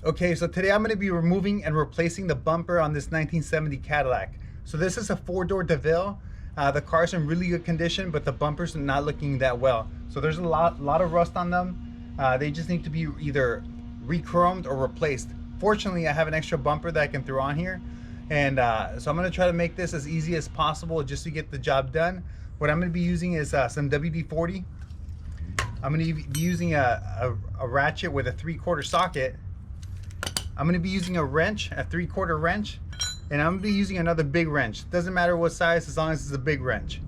Okay, so today I'm going to be removing and replacing the bumper on this 1970 Cadillac. So this is a four-door DeVille. The car's in really good condition, but the bumpers are not looking that well. So there's a lot of rust on them. They just need to be either re-chromed or replaced. Fortunately, I have an extra bumper that I can throw on here. And so I'm going to try to make this as easy as possible just to get the job done. What I'm going to be using is some WD-40. I'm going to be using a ratchet with a 3/4 socket. I'm going to be using a wrench, a 3/4 wrench, and I'm going to be using another big wrench. Doesn't matter what size, as long as it's a big wrench.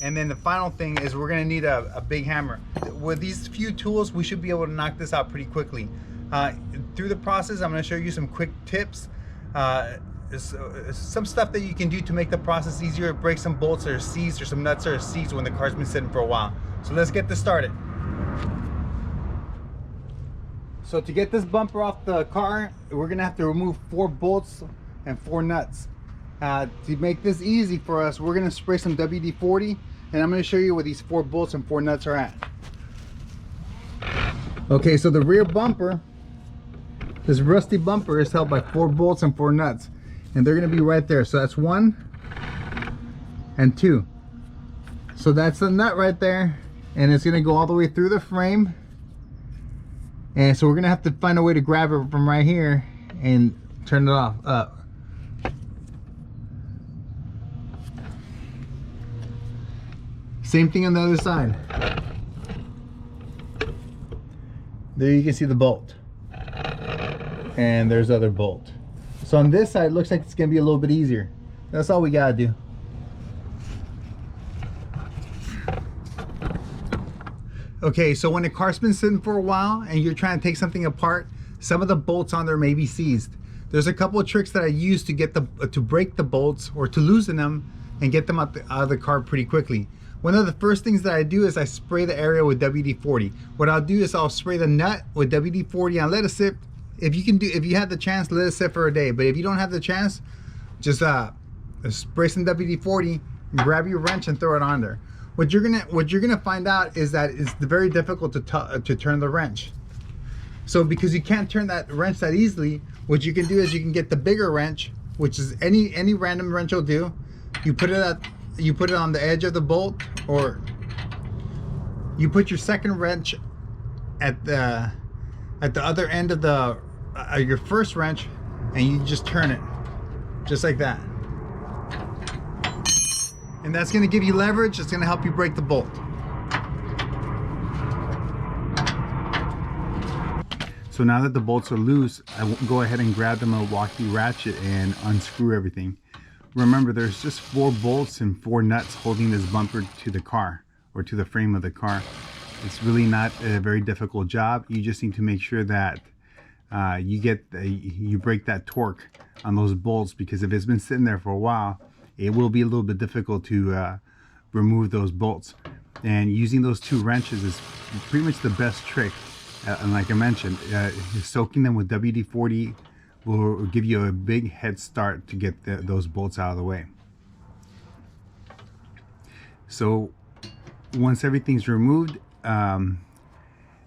And then the final thing is we're going to need a big hammer. With these few tools, we should be able to knock this out pretty quickly. Through the process, I'm going to show you some quick tips, some stuff that you can do to make the process easier, break some bolts or seized or some nuts or seized when the car's been sitting for a while. So let's get this started. So to get this bumper off the car, we're gonna have to remove 4 bolts and 4 nuts. To make this easy for us, we're gonna spray some WD-40, and I'm gonna show you where these 4 bolts and 4 nuts are at. Okay, so the rear bumper, this rusty bumper, is held by 4 bolts and 4 nuts, and they're gonna be right there. So that's 1 and 2. So that's the nut right there, and it's gonna go all the way through the frame. And so we're gonna have to find a way to grab it from right here and turn it off up. Same thing on the other side. There you can see the bolt. And there's the other bolt. So on this side, it looks like it's gonna be a little bit easier. That's all we gotta do. Okay, so when a car's been sitting for a while and you're trying to take something apart, some of the bolts on there may be seized. There's a couple of tricks that I use to get to break the bolts or to loosen them and get them out of the car pretty quickly. One of the first things that I do is I spray the area with WD-40. What I'll do is I'll spray the nut with WD-40 and let it sit. If you have the chance, let it sit for a day. But if you don't have the chance, just spray some WD-40, grab your wrench and throw it on there. What you're gonna find out is that it's very difficult to turn the wrench. So because you can't turn that wrench that easily, what you can do is you can get the bigger wrench, which is any random wrench will do. You put it on the edge of the bolt, or you put your second wrench at the other end of your first wrench, and you just turn it just like that. And that's going to give you leverage. It's going to help you break the bolt. So now that the bolts are loose, I will go ahead and grab them a walkie ratchet and unscrew everything. Remember, there's just 4 bolts and 4 nuts holding this bumper to the car, or to the frame of the car. It's really not a very difficult job. You just need to make sure that you break that torque on those bolts, because if it's been sitting there for a while, it will be a little bit difficult to remove those bolts. And using those 2 wrenches is pretty much the best trick. And like I mentioned, soaking them with WD-40 will give you a big head start to get those bolts out of the way. So once everything's removed, I'm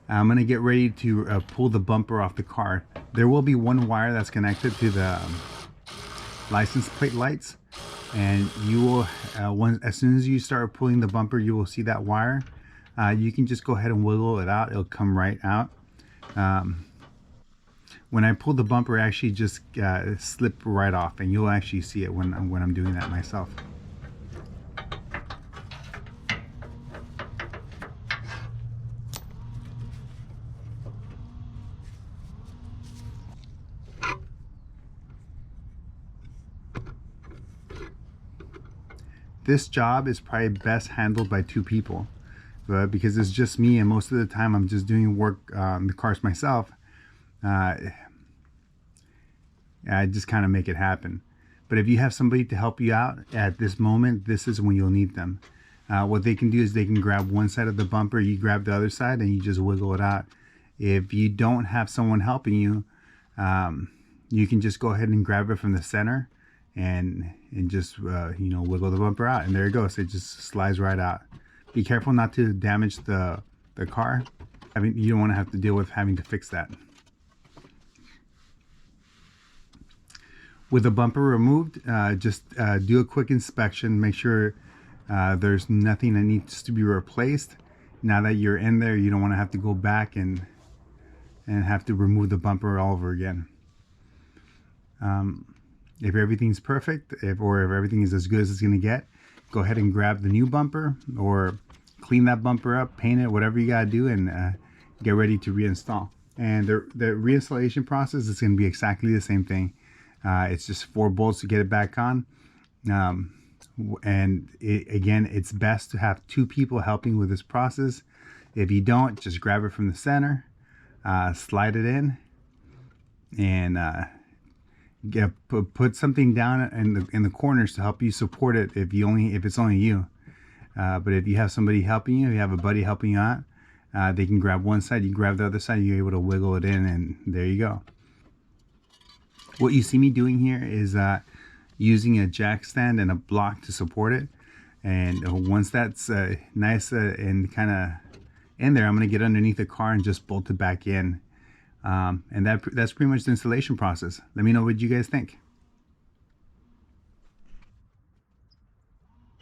gonna get ready to pull the bumper off the car. There will be 1 wire that's connected to the license plate lights, and you will as soon as you start pulling the bumper, you will see that wire. You can just go ahead and wiggle it out. It'll come right out. When I pull the bumper, I actually just slip right off, and you'll actually see it when I'm doing that myself. This job is probably best handled by 2 people, because it's just me, and most of the time I'm just doing work on the cars myself. I just kind of make it happen. But if you have somebody to help you out at this moment, this is when you'll need them. What they can do is they can grab one side of the bumper, you grab the other side, and you just wiggle it out. If you don't have someone helping you, you can just go ahead and grab it from the center and just you know, wiggle the bumper out, and there it goes. It just slides right out. Be careful not to damage the car. I mean, you don't want to have to deal with having to fix that. With the bumper removed, just do a quick inspection. Make sure there's nothing that needs to be replaced. Now that you're in there, you don't want to have to go back and have to remove the bumper all over again. If everything's perfect, or if everything is as good as it's going to get, go ahead and grab the new bumper or clean that bumper up, paint it, whatever you got to do, and get ready to reinstall. And the reinstallation process is going to be exactly the same thing. It's just 4 bolts to get it back on. And again, it's best to have 2 people helping with this process. If you don't, just grab it from the center, slide it in, and put something down in the corners to help you support it if it's only you. But if you have somebody helping you, if you have a buddy helping you out, they can grab one side, you grab the other side, you're able to wiggle it in, and there you go. What you see me doing here is using a jack stand and a block to support it. And once that's nice and kind of in there, I'm going to get underneath the car and just bolt it back in. And that's pretty much the installation process. Let me know what you guys think.